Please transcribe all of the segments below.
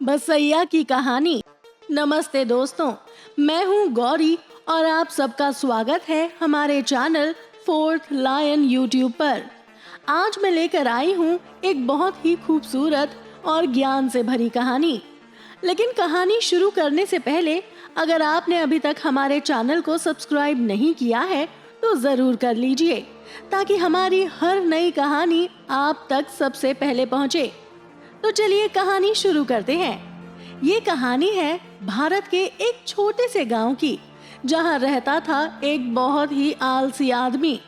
बसैया की कहानी। नमस्ते दोस्तों, मैं हूँ गौरी और आप सबका स्वागत है हमारे चैनल फोर्थ लायन यूट्यूब पर। आज मैं लेकर आई हूँ एक बहुत ही खूबसूरत और ज्ञान से भरी कहानी। लेकिन कहानी शुरू करने से पहले अगर आपने अभी तक हमारे चैनल को सब्सक्राइब नहीं किया है तो जरूर कर लीजिए, ताकि हमारी हर नई कहानी आप तक सबसे पहले पहुँचे। तो चलिए कहानी शुरू करते हैं। ये कहानी है भारत के एक छोटे से गांव की, जहां रहता था एक बहुत ही आलसी आदमी,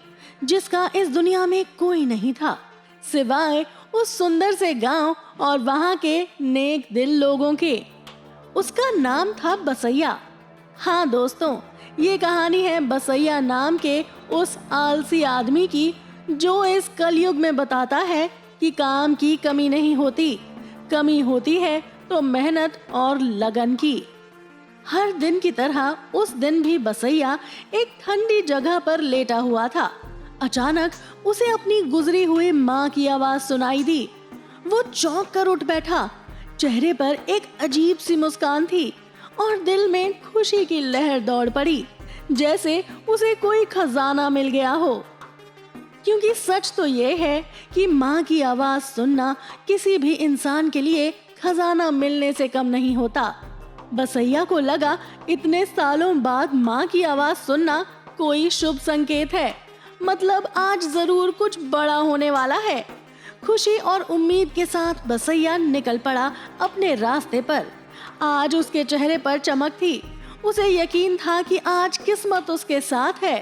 जिसका इस दुनिया में कोई नहीं था सिवाय उस सुंदर से गांव और वहां के नेक दिल लोगों के। उसका नाम था बसैया। हाँ दोस्तों, ये कहानी है बसैया नाम के उस आलसी आदमी की, जो इस कलयुग में बताता है कि काम की कमी नहीं होती, कमी होती है तो मेहनत और लगन की। हर दिन की तरह उस दिन भी बसैया एक ठंडी जगह पर लेटा हुआ था। अचानक उसे अपनी गुजरी हुई माँ की आवाज सुनाई दी। वो चौंक कर उठ बैठा। चेहरे पर एक अजीब सी मुस्कान थी और दिल में खुशी की लहर दौड़ पड़ी, जैसे उसे कोई खजाना मिल गया हो। क्योंकि सच तो ये है कि माँ की आवाज सुनना किसी भी इंसान के लिए खजाना मिलने से कम नहीं होता। बसैया को लगा इतने सालों बाद माँ की आवाज सुनना कोई शुभ संकेत है, मतलब आज जरूर कुछ बड़ा होने वाला है। खुशी और उम्मीद के साथ बसैया निकल पड़ा अपने रास्ते पर। आज उसके चेहरे पर चमक थी। उसे यकीन था कि आज किस्मत उसके साथ है।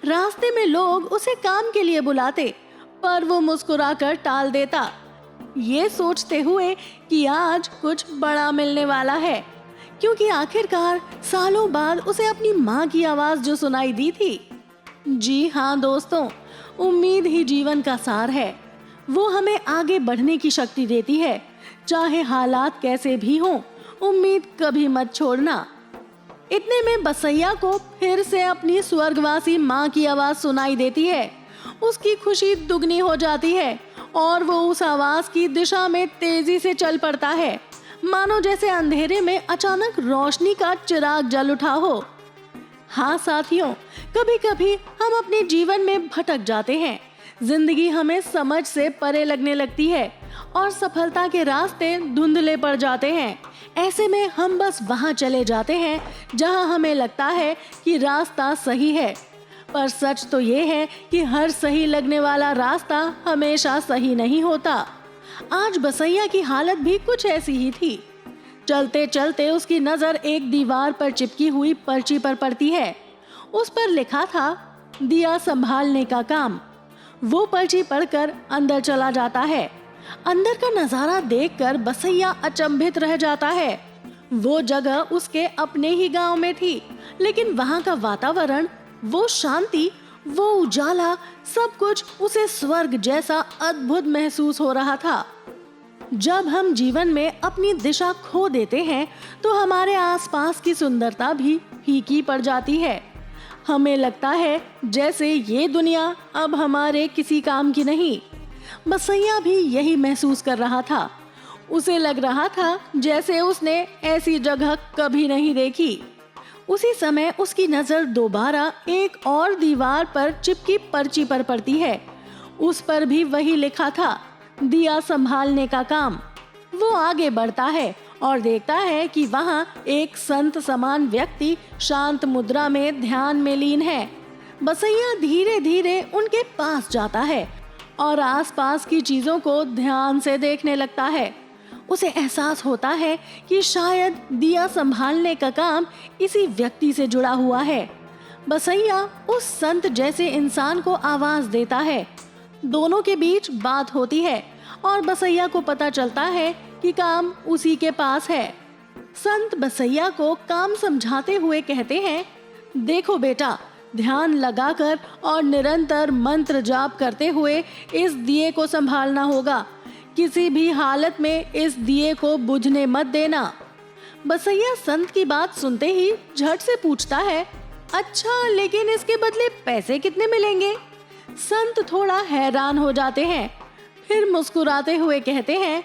रास्ते में लोग उसे काम के लिए बुलाते, पर वो मुस्कुराकर टाल देता, ये सोचते हुए कि आज कुछ बड़ा मिलने वाला है। क्योंकि आखिरकार सालों बाद उसे अपनी माँ की आवाज जो सुनाई दी थी। जी हाँ दोस्तों, उम्मीद ही जीवन का सार है। वो हमें आगे बढ़ने की शक्ति देती है। चाहे हालात कैसे भी हों, उम्मीद कभी मत छोड़ना। इतने में बसैया को फिर से अपनी स्वर्गवासी माँ की आवाज सुनाई देती है। उसकी खुशी दुगनी हो जाती है और वो उस आवाज की दिशा में तेजी से चल पड़ता है, मानो जैसे अंधेरे में अचानक रोशनी का चिराग जल उठा हो। हाँ साथियों, कभी कभी हम अपने जीवन में भटक जाते हैं। जिंदगी हमें समझ से परे लगने लगती है और सफलता के रास्ते धुंधले पड़ जाते हैं। ऐसे में हम बस वहां चले जाते हैं जहां हमें लगता है कि रास्ता सही है, पर सच तो ये है कि हर सही लगने वाला रास्ता हमेशा सही नहीं होता। आज बसैया की हालत भी कुछ ऐसी ही थी। चलते चलते उसकी नजर एक दीवार पर चिपकी हुई पर्ची पर पड़ती है। उस पर लिखा था दिया संभालने का काम। वो पर्ची पढ़कर अंदर चला जाता है। अंदर का नजारा देखकर बसैया अचंभित रह जाता है। वो जगह उसके अपने ही गांव में थी, लेकिन वहां का वातावरण, वो शांति, वो उजाला, सब कुछ उसे स्वर्ग जैसा अद्भुत महसूस हो रहा था। जब हम जीवन में अपनी दिशा खो देते हैं तो हमारे आसपास की सुंदरता भी फीकी पड़ जाती है। हमें लगता है जैसे ये दुनिया अब हमारे किसी काम की नहीं। बसैया भी यही महसूस कर रहा था। उसे लग रहा था जैसे उसने ऐसी जगह कभी नहीं देखी। उसी समय उसकी नजर दोबारा एक और दीवार पर चिपकी पर्ची पर पड़ती है। उस पर भी वही लिखा था, दिया संभालने का काम। वो आगे बढ़ता है और देखता है कि वहाँ एक संत समान व्यक्ति शांत मुद्रा में ध्यान में लीन है। बसैया धीरे धीरे उनके पास जाता है और आसपास की चीजों को ध्यान से देखने लगता है। उसे एहसास होता है कि शायद दिया संभालने का काम इसी व्यक्ति से जुड़ा हुआ है। बसैया उस संत जैसे इंसान को आवाज देता है। दोनों के बीच बात होती है और बसैया को पता चलता है कि काम उसी के पास है। संत बसैया को काम समझाते हुए कहते हैं, देखो बेटा, ध्यान लगाकर और निरंतर मंत्र जाप करते हुए इस दिए को संभालना होगा। किसी भी हालत में इस दिए को बुझने मत देना। बसैया संत की बात सुनते ही झट से पूछता है, अच्छा, लेकिन इसके बदले पैसे कितने मिलेंगे? संत थोड़ा हैरान हो जाते हैं, फिर मुस्कुराते हुए कहते हैं,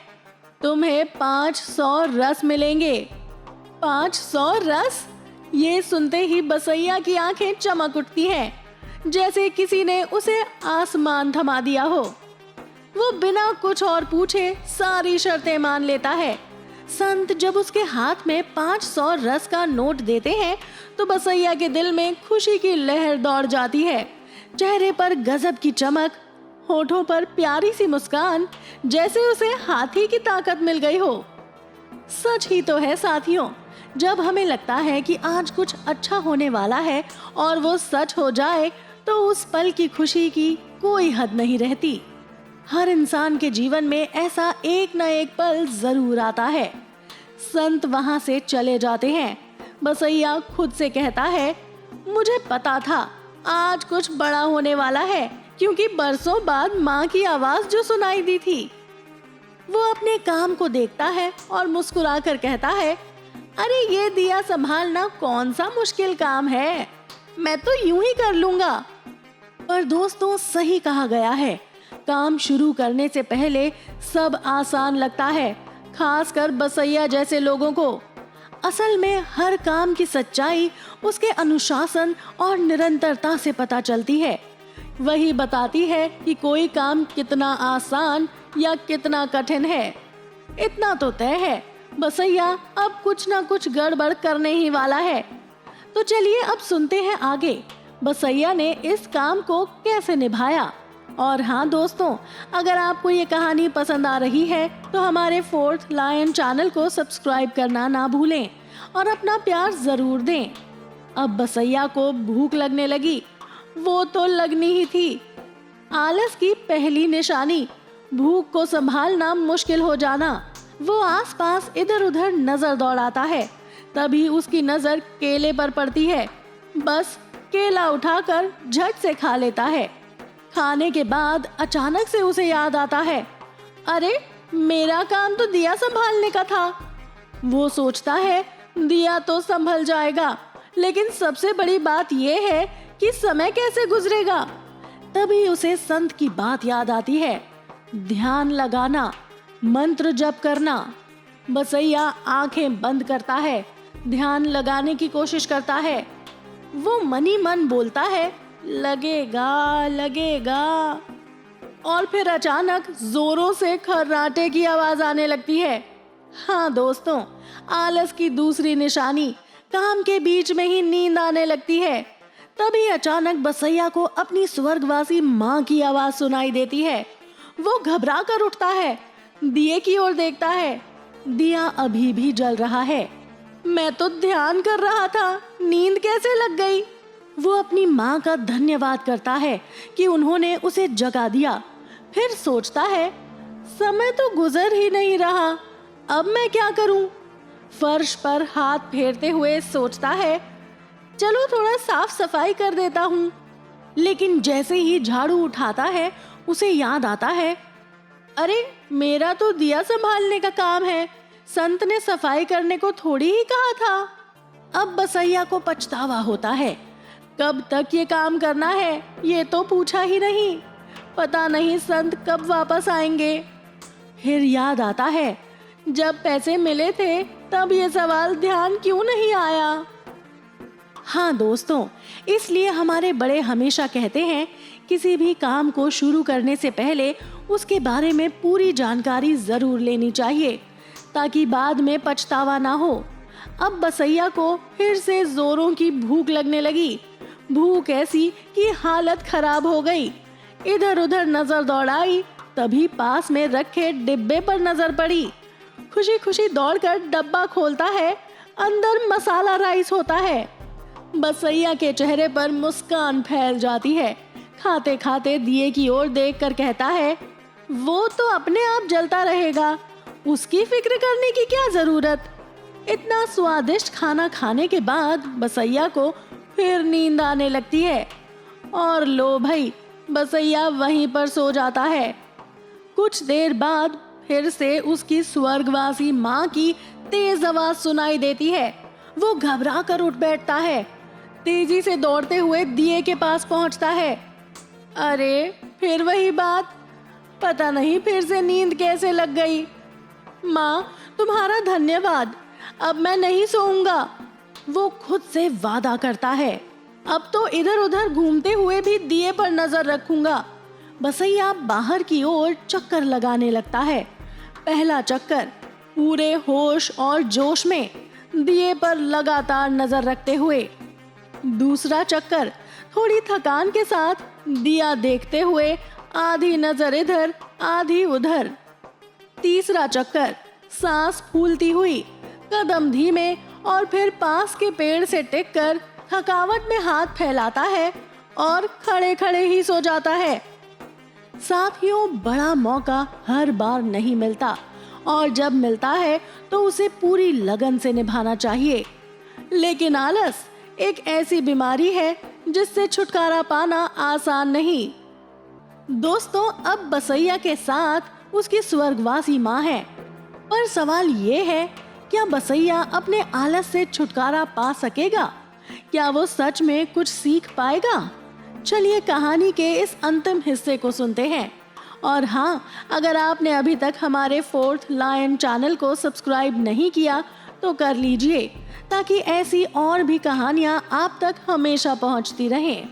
तुम्हें 500 रस मिलेंगे। 500 रस? ये सुनते ही बसैया की आंखें चमक उठती हैं, जैसे किसी ने उसे आसमान थमा दिया हो। वो बिना कुछ और पूछे सारी शर्तें मान लेता है। संत जब उसके हाथ में 500 रस का नोट देते हैं तो बसैया के दिल में खुशी की लहर दौड़ जाती है। चेहरे पर गजब की चमक, होठों पर प्यारी सी मुस्कान, जैसे उसे हाथी की ताकत मिल गई हो। सच ही तो है साथियों, जब हमें लगता है कि आज कुछ अच्छा होने वाला है और वो सच हो जाए तो उस पल की खुशी की कोई हद नहीं रहती। हर इंसान के जीवन में ऐसा एक न एक पल जरूर आता है। संत वहां से चले जाते हैं। बसैया खुद से कहता है, मुझे पता था आज कुछ बड़ा होने वाला है, क्योंकि बरसों बाद माँ की आवाज जो सुनाई दी थी। वो अपने काम को देखता है और मुस्कुरा कर कहता है, अरे ये दिया संभालना कौन सा मुश्किल काम है, मैं तो यूं ही कर लूंगा। पर दोस्तों, सही कहा गया है, काम शुरू करने से पहले सब आसान लगता है, खासकर बसैया जैसे लोगों को। असल में हर काम की सच्चाई उसके अनुशासन और निरंतरता से पता चलती है। वही बताती है कि कोई काम कितना आसान या कितना कठिन है। इतना तो तय है, बसैया अब कुछ ना कुछ गड़बड़ करने ही वाला है। तो चलिए अब सुनते हैं आगे बसैया ने इस काम को कैसे निभाया। और हाँ दोस्तों, अगर आपको ये कहानी पसंद आ रही है तो हमारे फोर्थ लायन चैनल को सब्सक्राइब करना ना भूलें और अपना प्यार जरूर दें। अब बसैया को भूख लगने लगी। वो तो लगनी ही थी। आलस की पहली निशानी, भूख को संभालना मुश्किल हो जाना। वो आसपास इधर उधर नजर दौड़ाता है। तभी उसकी नजर केले पर पड़ती है। बस केला उठाकर झट से खा लेता है। खाने के बाद अचानक से उसे याद आता है, अरे मेरा काम तो दिया संभालने का था। वो सोचता है दिया तो संभल जाएगा, लेकिन सबसे बड़ी बात यह है कि समय कैसे गुजरेगा। तभी उसे संत की बात याद आती है, ध्यान लगाना, मंत्र जप करना। बसैया आंखें बंद करता है, ध्यान लगाने की कोशिश करता है। वो मनी मन बोलता है, लगेगा लगेगा। और फिर अचानक जोरों से खर्राटे की आवाज आने लगती है। हाँ दोस्तों, आलस की दूसरी निशानी, काम के बीच में ही नींद आने लगती है। तभी अचानक बसैया को अपनी स्वर्गवासी माँ की आवाज सुनाई देती है। वो घबरा कर उठता है, दिए की ओर देखता है। दिया अभी भी जल रहा है। मैं तो ध्यान कर रहा था, नींद कैसे लग गई। वो अपनी माँ का धन्यवाद करता है कि उन्होंने उसे जगा दिया। फिर सोचता है, समय तो गुजर ही नहीं रहा, अब मैं क्या करूं। फर्श पर हाथ फेरते हुए सोचता है, चलो थोड़ा साफ सफाई कर देता हूँ। लेकिन जैसे ही झाड़ू उठाता है उसे याद आता है, अरे मेरा तो दिया संभालने का काम है, संत ने सफाई करने को थोड़ी ही कहा था। अब बसैया को पछतावा होता है, कब तक ये काम करना है ये तो पूछा ही नहीं, पता नहीं संत कब वापस आएंगे। फिर याद आता है, जब पैसे मिले थे तब ये सवाल ध्यान क्यों नहीं आया। हाँ दोस्तों, इसलिए हमारे बड़े हमेशा कहते हैं, किसी भी काम को शुरू करने से पहले उसके बारे में पूरी जानकारी जरूर लेनी चाहिए, ताकि बाद में पछतावा ना हो। अब बसैया को फिर से जोरों की भूख लगने लगी। भूख ऐसी कि हालत खराब हो गई। इधर उधर नजर दौड़ाई, तभी पास में रखे डिब्बे पर नजर पड़ी। खुशी खुशी दौड़कर डब्बा खोलता है, अंदर मसाला राइस होता है। बसैया के चेहरे पर मुस्कान फैल जाती है। खाते खाते दिए की ओर देखकर कहता है, वो तो अपने आप जलता रहेगा, उसकी फिक्र करने की क्या जरूरत। इतना स्वादिष्ट खाना खाने के बाद बसैया को फिर नींद आने लगती है और लो भाई, बसैया वहीं पर सो जाता है। कुछ देर बाद फिर से उसकी स्वर्गवासी माँ की तेज आवाज सुनाई देती है। वो घबरा कर उठ बैठता है, तेजी से दौड़ते हुए दिए के पास पहुंचता है। अरे फिर वही बात, पता नहीं फिर से नींद कैसे लग गई। माँ, तुम्हारा धन्यवाद, अब मैं नहीं सोऊंगा। वो खुद से वादा करता है। अब तो इधर उधर घूमते हुए भी दिए पर नजर रखूंगा। बसैया बाहर की ओर चक्कर लगाने लगता है। पहला चक्कर पूरे होश और जोश में दिए पर लगातार नजर रखते हुए, दूसरा चक्कर थोड़ी थकान के साथ दिया देखते हुए आधी नजर इधर आधी उधर, तीसरा चक्कर सांस फूलती हुई, कदम धीमे और फिर पास के पेड़ से टिककर थकावट में हाथ फैलाता है और खड़े खड़े ही सो जाता है। साथियों, बड़ा मौका हर बार नहीं मिलता और जब मिलता है तो उसे पूरी लगन से निभाना चाहिए। लेकिन आलस एक ऐसी बीमारी है जिससे छुटकारा पाना आसान नहीं। दोस्तों, अब बसैया के साथ उसकी स्वर्गवासी माँ है, पर सवाल ये है, क्या बसैया अपने आलस से छुटकारा पा सकेगा? क्या वो सच में कुछ सीख पाएगा? चलिए कहानी के इस अंतिम हिस्से को सुनते हैं। और हाँ, अगर आपने अभी तक हमारे फोर्थ लायन चैनल को सब्सक्राइब नहीं किया तो कर लीजिए, ताकि ऐसी और भी कहानियाँ आप तक हमेशा पहुँचती रहें।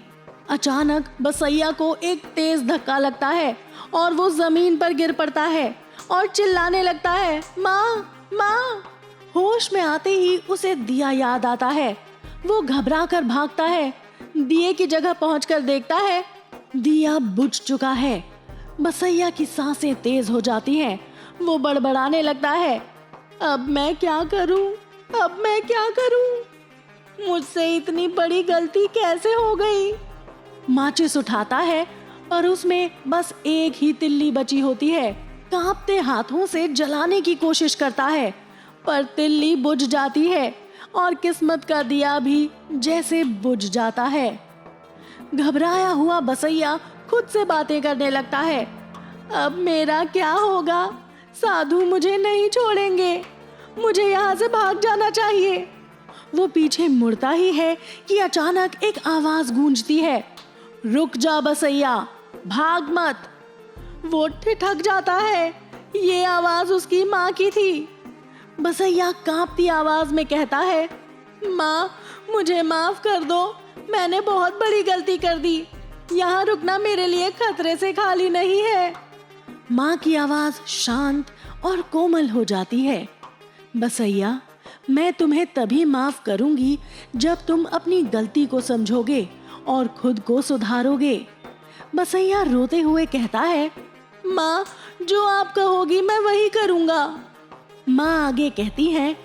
अचानक बसैया को एक तेज धक्का लगता है और वो जमीन पर गिर पड़ता है और चिल्लाने लगता है, माँ, माँ। होश में आते ही उसे दिया याद आता है। वो घबरा कर भागता है। दिए की जगह पहुंचकर देखता है दिया बुझ चुका है। बसैया की सांसें तेज हो जाती हैं। वो बड़बड़ाने लगता है, अब मैं क्या करूं? अब मैं क्या करूं? मुझसे इतनी बड़ी गलती कैसे हो गई? माचिस उठाता है और उसमें बस एक ही तिल्ली बची होती है। कांपते हाथों से जलाने की कोशिश करता है, पर तिल्ली बुझ जाती है और किस्मत का दिया भी जैसे बुझ जाता है। घबराया हुआ बसैया खुद से बातें करने लगता है, अब मेरा क्या होगा? साधु मुझे नहीं छोड़ेंगे, मुझे यहाँ से भाग जाना चाहिए। वो पीछे मुड़ता ही है कि अचानक एक आवाज गूंजती है, रुक जा बसैया, भाग मत। वो ठिठक जाता है। ये आवाज उसकी माँ की थी। बसैया कांपती आवाज में कहता है, माँ, मुझे माफ कर दो, मैंने बहुत बड़ी गलती कर दी। यहाँ रुकना मेरे लिए खतरे से खाली नहीं है। माँ की आवाज शांत और कोमल हो जाती है। बसैया, मैं तुम्हें तभी माफ करूंगी जब तुम अपनी गलती को समझोगे और खुद को सुधारोगे। बसैया रोते हुए कहता है, माँ, जो आप कहोगी मैं वही करूंगा। माँ आगे कहती है,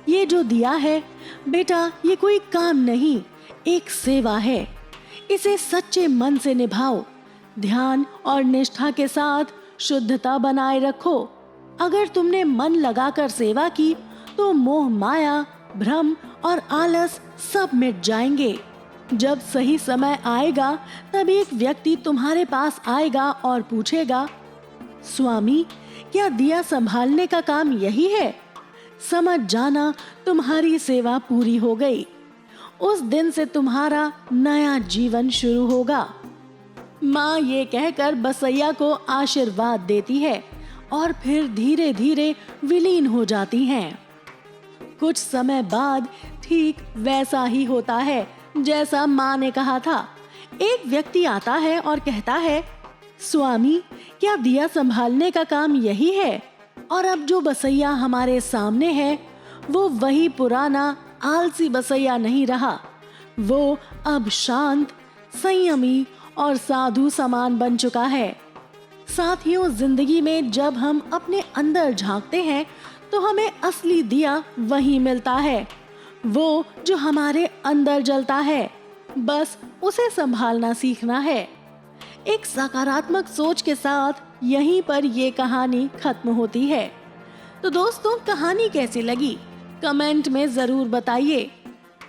ये जो दिया है बेटा, ये कोई काम नहीं, एक सेवा है। इसे सच्चे मन से निभाओ, ध्यान और निष्ठा के साथ शुद्धता बनाए रखो। अगर तुमने मन लगाकर सेवा की तो मोह माया, भ्रम और आलस सब मिट जाएंगे। जब सही समय आएगा तब एक व्यक्ति तुम्हारे पास आएगा और पूछेगा, स्वामी, क्या दिया संभालने का काम यही है? समझ जाना तुम्हारी सेवा पूरी हो गई। उस दिन से तुम्हारा नया जीवन शुरू होगा। माँ ये कहकर बसैया को आशीर्वाद देती है और फिर धीरे धीरे विलीन हो जाती हैं। कुछ समय बाद ठीक वैसा ही होता है जैसा माँ ने कहा था। एक व्यक्ति आता है और कहता है, स्वामी, क्या दिया संभालने का काम यही है? और अब जो बसैया हमारे सामने है वो वही पुराना आलसी बसैया नहीं रहा। वो अब शांत, संयमी और साधु समान बन चुका है। साथियों, जिंदगी में जब हम अपने अंदर झांकते हैं तो हमें असली दिया वही मिलता है, वो जो हमारे अंदर जलता है। बस उसे संभालना सीखना है। एक सकारात्मक सोच के साथ यहीं पर ये कहानी खत्म होती है। तो दोस्तों, कहानी कैसी लगी कमेंट में जरूर बताइए।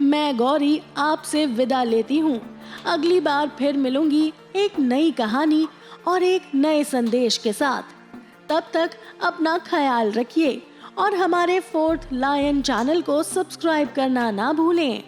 मैं गौरी आपसे विदा लेती हूँ। अगली बार फिर मिलूंगी एक नई कहानी और एक नए संदेश के साथ। तब तक अपना ख्याल रखिए और हमारे फोर्थ लायन चैनल को सब्सक्राइब करना ना भूलें।